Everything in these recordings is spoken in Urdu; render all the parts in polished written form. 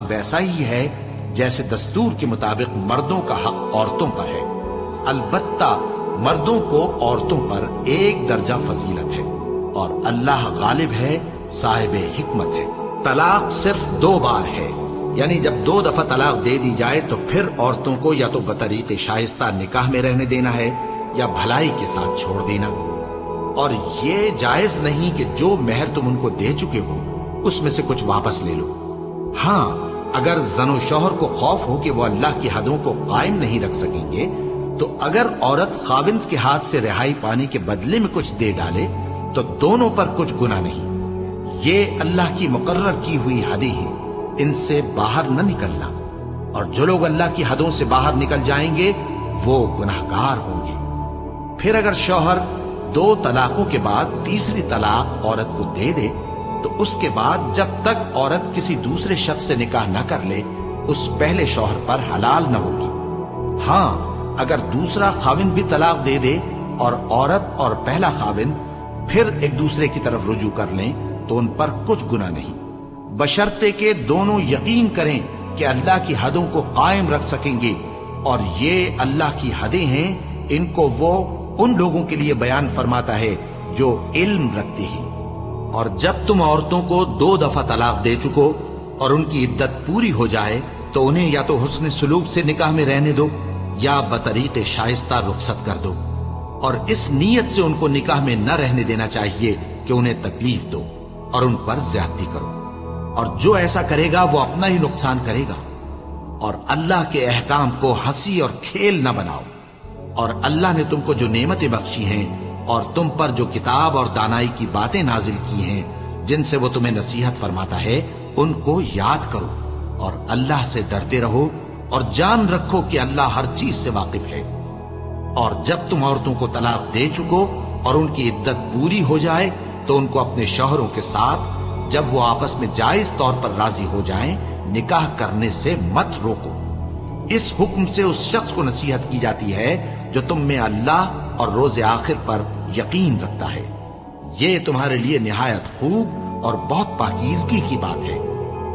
ویسا ہی ہے جیسے دستور کے مطابق مردوں کا حق عورتوں پر ہے، البتہ مردوں کو عورتوں پر ایک درجہ فضیلت ہے، اور اللہ غالب ہے، صاحب حکمت ہے۔ طلاق صرف 2 بار ہے، یعنی جب 2 دفعہ طلاق دے دی جائے تو پھر عورتوں کو یا تو بطریق شائستہ نکاح میں رہنے دینا ہے یا بھلائی کے ساتھ چھوڑ دینا، اور یہ جائز نہیں کہ جو مہر تم ان کو دے چکے ہو اس میں سے کچھ واپس لے لو۔ ہاں، اگر زن و شوہر کو خوف ہو کہ وہ اللہ کی حدوں کو قائم نہیں رکھ سکیں گے تو اگر عورت خاوند کے ہاتھ سے رہائی پانے کے بدلے میں کچھ دے ڈالے تو دونوں پر کچھ گناہ نہیں۔ یہ اللہ کی مقرر کی ہوئی حدیں ہیں، ان سے باہر نہ نکلنا، اور جو لوگ اللہ کی حدوں سے باہر نکل جائیں گے وہ گناہگار ہوں گے۔ پھر اگر شوہر 2 طلاقوں کے بعد تیسری طلاق عورت کو دے دے تو اس کے بعد جب تک عورت کسی دوسرے شخص سے نکاح نہ کر لے اس پہلے شوہر پر حلال نہ ہوگی۔ ہاں، اگر دوسرا خاوند بھی طلاق دے دے اور عورت اور پہلا خاوند پھر ایک دوسرے کی طرف رجوع کر لیں تو ان پر کچھ گناہ نہیں، بشرطے کہ دونوں یقین کریں کہ اللہ کی حدوں کو قائم رکھ سکیں گے، اور یہ اللہ کی حدیں ہیں، ان کو وہ ان لوگوں کے لیے بیان فرماتا ہے جو علم رکھتے ہیں۔ اور جب تم عورتوں کو 2 دفعہ طلاق دے چکو اور ان کی عدت پوری ہو جائے تو انہیں یا تو حسن سلوک سے نکاح میں رہنے دو یا بطریق شائستہ رخصت کر دو، اور اس نیت سے ان کو نکاح میں نہ رہنے دینا چاہیے کہ انہیں تکلیف دو اور ان پر زیادتی کرو، اور جو ایسا کرے گا وہ اپنا ہی نقصان کرے گا۔ اور اللہ کے احکام کو ہنسی اور کھیل نہ بناؤ، اور اللہ نے تم کو جو نعمتیں بخشی ہیں اور تم پر جو کتاب اور دانائی کی باتیں نازل کی ہیں جن سے وہ تمہیں نصیحت فرماتا ہے ان کو یاد کرو، اور اللہ سے ڈرتے رہو، اور جان رکھو کہ اللہ ہر چیز سے واقف ہے۔ اور جب تم عورتوں کو طلاق دے چکو اور ان کی عدت پوری ہو جائے تو ان کو اپنے شوہروں کے ساتھ جب وہ آپس میں جائز طور پر راضی ہو جائیں نکاح کرنے سے مت روکو۔ اس حکم سے اس شخص کو نصیحت کی جاتی ہے جو تم میں اللہ اور روز آخر پر یقین رکھتا ہے، یہ تمہارے لیے نہایت خوب اور بہت پاکیزگی کی بات ہے،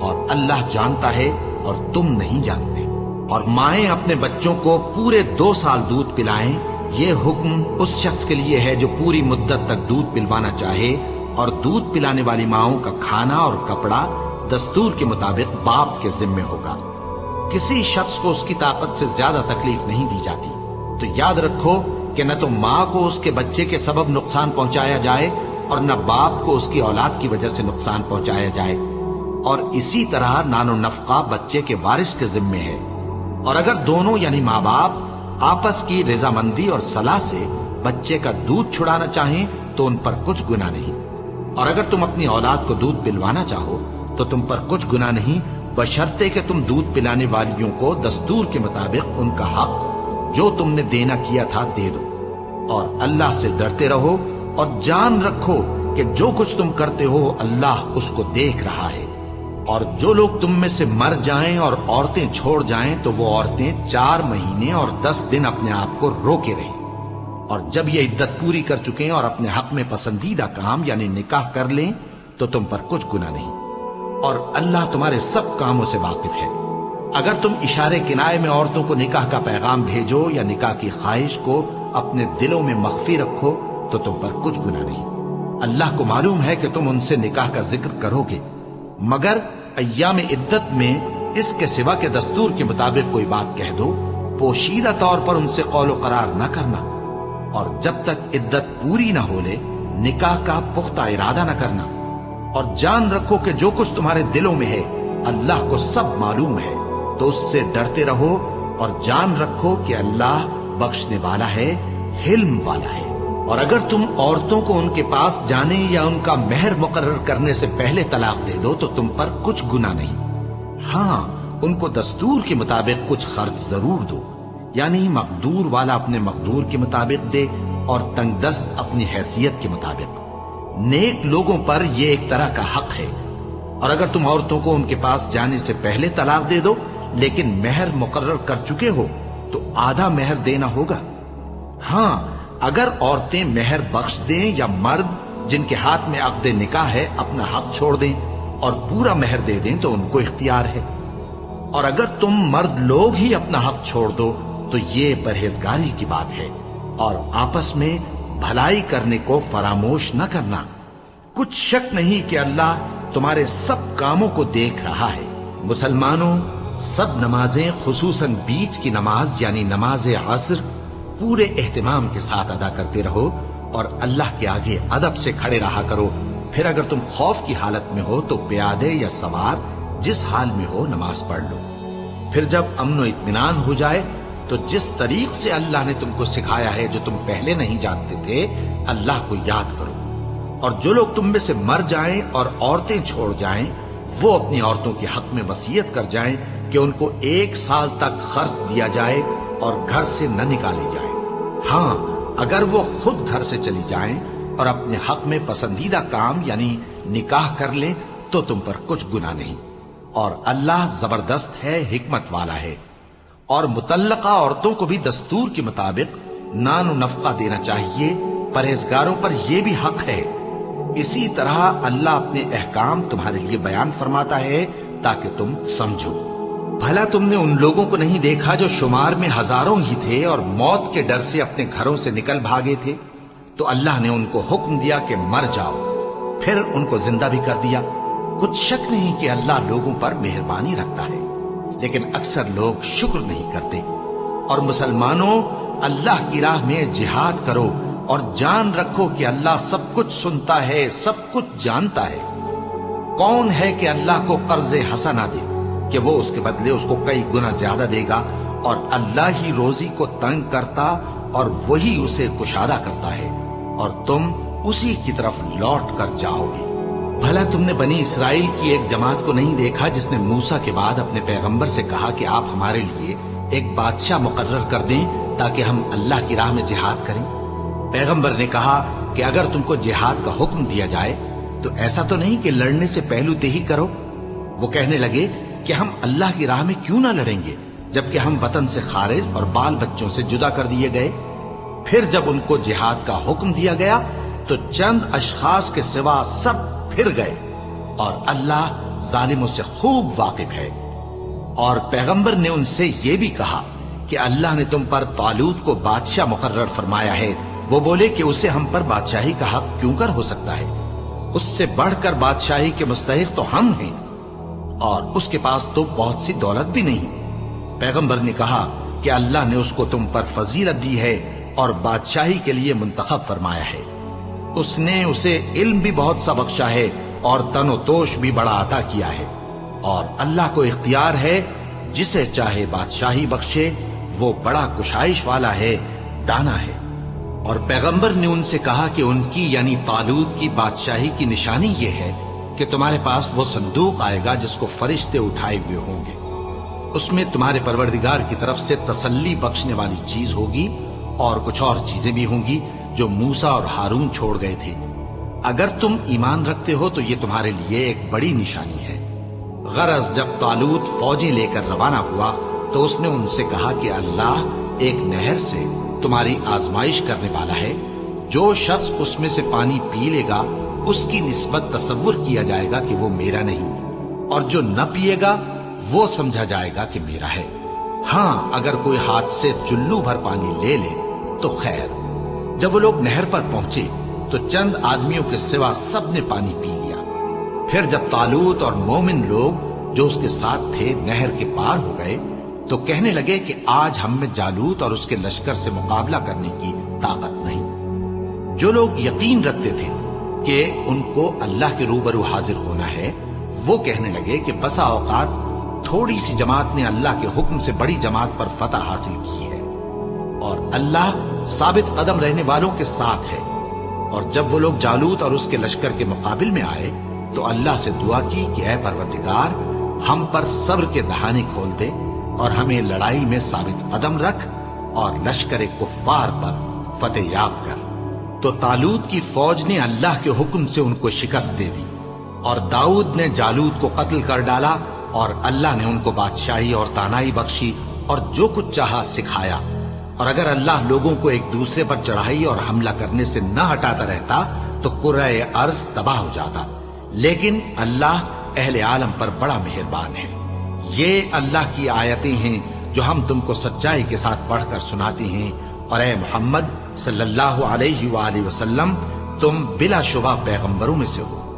اور اللہ جانتا ہے اور تم نہیں جانتے۔ اور مائیں اپنے بچوں کو پورے 2 سال دودھ پلائیں، یہ حکم اس شخص کے لیے ہے جو پوری مدت تک دودھ پلوانا چاہے، اور دودھ پلانے والی ماؤں کا کھانا اور کپڑا دستور کے مطابق باپ کے ذمے ہوگا۔ کسی شخص کو اس کی طاقت سے زیادہ تکلیف نہیں دی جاتی، تو یاد رکھو کہ نہ تو ماں کو اس کے بچے کے سبب نقصان پہنچایا جائے اور نہ باپ کو اس کی اولاد کی وجہ سے نقصان پہنچایا جائے، اور اسی طرح نان و نفقہ بچے کے وارث کے ذمے ہے۔ اور اگر دونوں یعنی ماں باپ آپس کی رضامندی اور صلاح سے بچے کا دودھ چھڑانا چاہیں تو ان پر کچھ گناہ نہیں، اور اگر تم اپنی اولاد کو دودھ پلوانا چاہو تو تم پر کچھ گناہ نہیں، بشرطے کہ تم دودھ پلانے والیوں کو دستور کے مطابق ان کا حق جو تم نے دینا کیا تھا دے دو، اور اللہ سے ڈرتے رہو، اور جان رکھو کہ جو کچھ تم کرتے ہو اللہ اس کو دیکھ رہا ہے۔ اور جو لوگ تم میں سے مر جائیں اور عورتیں چھوڑ جائیں تو وہ عورتیں 4 مہینے اور 10 دن اپنے آپ کو روکے رہیں، اور جب یہ عدت پوری کر چکیں اور اپنے حق میں پسندیدہ کام یعنی نکاح کر لیں تو تم پر کچھ گناہ نہیں، اور اللہ تمہارے سب کاموں سے واقف ہے۔ اگر تم اشارے کنائے میں عورتوں کو نکاح کا پیغام بھیجو یا نکاح کی خواہش کو اپنے دلوں میں مخفی رکھو تو تم پر کچھ گناہ نہیں۔ اللہ کو معلوم ہے کہ تم ان سے نکاح کا ذکر کرو گے، مگر ایام عدت میں اس کے سوا کے دستور کے مطابق کوئی بات کہہ دو، پوشیدہ طور پر ان سے قول و قرار نہ کرنا، اور جب تک عدت پوری نہ ہو لے نکاح کا پختہ ارادہ نہ کرنا، اور جان رکھو کہ جو کچھ تمہارے دلوں میں ہے اللہ کو سب معلوم ہے، تو اس سے ڈرتے رہو، اور جان رکھو کہ اللہ بخشنے والا ہے، حلم والا ہے۔ اور اگر تم عورتوں کو ان کے پاس جانے یا ان کا مہر مقرر کرنے سے پہلے طلاق دے دو تو تم پر کچھ گناہ نہیں۔ ہاں، ان کو دستور کے مطابق کچھ خرچ ضرور دو، یعنی مقدور والا اپنے مقدور کے مطابق دے اور تنگ دست اپنی حیثیت کے مطابق۔ نیک لوگوں پر یہ ایک طرح کا حق ہے۔ اور اگر تم عورتوں کو ان کے پاس جانے سے پہلے طلاق دے دو لیکن مہر مقرر کر چکے ہو تو آدھا مہر دینا ہوگا۔ ہاں، اگر عورتیں مہر بخش دیں یا مرد جن کے ہاتھ میں عقد نکاح ہے اپنا حق چھوڑ دیں اور پورا مہر دے دیں تو ان کو اختیار ہے، اور اگر تم مرد لوگ ہی اپنا حق چھوڑ دو تو یہ پرہیزگاری کی بات ہے، اور آپس میں بھلائی کرنے کو فراموش نہ کرنا۔ کچھ شک نہیں کہ اللہ تمہارے سب کاموں کو دیکھ رہا ہے۔ مسلمانوں، سب نمازیں خصوصاً بیچ کی نماز یعنی نماز عصر پورے اہتمام کے ساتھ ادا کرتے رہو اور اللہ کے آگے ادب سے کھڑے رہا کرو۔ پھر اگر تم خوف کی حالت میں ہو تو پیادے یا سوار جس حال میں ہو نماز پڑھ لو۔ پھر جب امن و اطمینان ہو جائے تو جس طریق سے اللہ نے تم کو سکھایا ہے جو تم پہلے نہیں جانتے تھے، اللہ کو یاد کرو۔ اور جو لوگ تم میں سے مر جائیں اور عورتیں چھوڑ جائیں، وہ اپنی عورتوں کے حق میں وصیت کر جائیں کہ ان کو 1 سال تک خرچ دیا جائے اور گھر سے نہ نکالی جائے۔ ہاں، اگر وہ خود گھر سے چلی جائیں اور اپنے حق میں پسندیدہ کام یعنی نکاح کر لیں تو تم پر کچھ گناہ نہیں، اور اللہ زبردست ہے، حکمت والا ہے۔ اور مطلقہ عورتوں کو بھی دستور کے مطابق نان و نفقہ دینا چاہیے، پرہیزگاروں پر یہ بھی حق ہے۔ اسی طرح اللہ اپنے احکام تمہارے لیے بیان فرماتا ہے تاکہ تم سمجھو۔ بھلا تم نے ان لوگوں کو نہیں دیکھا جو شمار میں ہزاروں ہی تھے اور موت کے ڈر سے اپنے گھروں سے نکل بھاگے تھے؟ تو اللہ نے ان کو حکم دیا کہ مر جاؤ، پھر ان کو زندہ بھی کر دیا۔ کچھ شک نہیں کہ اللہ لوگوں پر مہربانی رکھتا ہے، لیکن اکثر لوگ شکر نہیں کرتے۔ اور مسلمانوں، اللہ کی راہ میں جہاد کرو اور جان رکھو کہ اللہ سب کچھ سنتا ہے، سب کچھ جانتا ہے۔ کون ہے کہ اللہ کو قرض حسنہ دے کہ وہ اس کے بدلے اس کو کئی گنا زیادہ دے گا، اور اللہ ہی روزی کو تنگ کرتا اور وہی اسے کشادہ کرتا ہے، اور تم اسی کی طرف لوٹ کر جاؤ گے۔ بھلا تم نے بنی اسرائیل کی ایک جماعت کو نہیں دیکھا جس نے موسیٰ کے بعد اپنے پیغمبر سے کہا کہ آپ ہمارے لیے ایک بادشاہ مقرر کر دیں تاکہ ہم اللہ کی راہ میں جہاد کریں؟ پیغمبر نے کہا کہ اگر تم کو جہاد کا حکم دیا جائے تو ایسا تو نہیں کہ لڑنے سے پہلو تہی کرو۔ وہ کہنے لگے کہ ہم اللہ کی راہ میں کیوں نہ لڑیں گے جبکہ ہم وطن سے خارج اور بال بچوں سے جدا کر دیے گئے۔ پھر جب ان کو جہاد کا حکم دیا گیا تو چند اشخاص کے سوا سب پھر گئے، اور اللہ ظالموں سے خوب واقف ہے۔ اور پیغمبر نے ان سے یہ بھی کہا کہ اللہ نے تم پر طالوت کو بادشاہ مقرر فرمایا ہے۔ وہ بولے کہ اسے ہم پر بادشاہی کا حق کیوں کر ہو سکتا ہے؟ اس سے بڑھ کر بادشاہی کے مستحق تو ہم ہیں، اور اس کے پاس تو بہت سی دولت بھی نہیں۔ پیغمبر نے کہا کہ اللہ نے اس کو تم پر فضیلت دی ہے اور بادشاہی کے لیے منتخب فرمایا ہے۔ اس نے اسے علم بھی بہت سا بخشا ہے اور تن و توش بھی بڑا عطا کیا ہے، اور اللہ کو اختیار ہے جسے چاہے بادشاہی بخشے، وہ بڑا کشائش والا ہے، دانا ہے۔ اور پیغمبر نے ان سے کہا کہ ان کی یعنی طالوت کی بادشاہی کی نشانی یہ ہے کہ تمہارے پاس وہ صندوق آئے گا جس کو فرشتے اٹھائے ہوئے ہوں گے۔ اس میں تمہارے پروردگار کی طرف سے تسلی بخشنے والی چیز ہوگی، اور کچھ اور چیزیں بھی ہوں گی جو موسیٰ اور ہارون چھوڑ گئے تھے۔ اگر تم ایمان رکھتے ہو تو یہ تمہارے لیے ایک بڑی نشانی ہے۔ غرض جب طالوت فوجیں لے کر روانہ ہوا تو اس نے ان سے کہا کہ اللہ ایک نہر سے تمہاری آزمائش کرنے والا ہے، جو شخص اس میں سے پانی پی لے گا اس کی نسبت تصور کیا جائے گا کہ وہ میرا نہیں، اور جو نہ پیے گا وہ سمجھا جائے گا کہ میرا ہے۔ ہاں، اگر کوئی ہاتھ سے چلو بھر پانی لے لے تو خیر۔ جب وہ لوگ نہر پر پہنچے تو چند آدمیوں کے سوا سب نے پانی پی لیا۔ پھر جب طالوت اور مومن لوگ جو اس کے ساتھ تھے نہر کے پار ہو گئے تو کہنے لگے کہ آج ہم میں جالوت اور اس کے لشکر سے مقابلہ کرنے کی طاقت نہیں۔ جو لوگ یقین رکھتے تھے کہ ان کو اللہ کے روبرو حاضر ہونا ہے، وہ کہنے لگے کہ بسا اوقات تھوڑی سی جماعت نے اللہ کے حکم سے بڑی جماعت پر فتح حاصل کی ہے، اور اللہ ثابت قدم رہنے والوں کے ساتھ ہے۔ اور جب وہ لوگ جالوت اور اس کے لشکر کے مقابل میں آئے تو اللہ سے دعا کی کہ اے پروردگار، ہم پر صبر کے دہانے کھول دے اور ہمیں لڑائی میں ثابت قدم رکھ اور لشکر کفار پر فتح یاب کر۔ تو طالوت کی فوج نے اللہ کے حکم سے ان کو شکست دے دی، اور داؤد نے جالوت کو قتل کر ڈالا، اور اللہ نے ان کو بادشاہی اور دانائی بخشی اور جو کچھ چاہا سکھایا۔ اور اگر اللہ لوگوں کو ایک دوسرے پر چڑھائی اور حملہ کرنے سے نہ ہٹاتا رہتا تو کرۂ ارض تباہ ہو جاتا، لیکن اللہ اہل عالم پر بڑا مہربان ہے۔ یہ اللہ کی آیتیں ہیں جو ہم تم کو سچائی کے ساتھ پڑھ کر سناتے ہیں، اور اے محمد صلی اللہ علیہ وآلہ وسلم تم بلا شبہ پیغمبروں میں سے ہو۔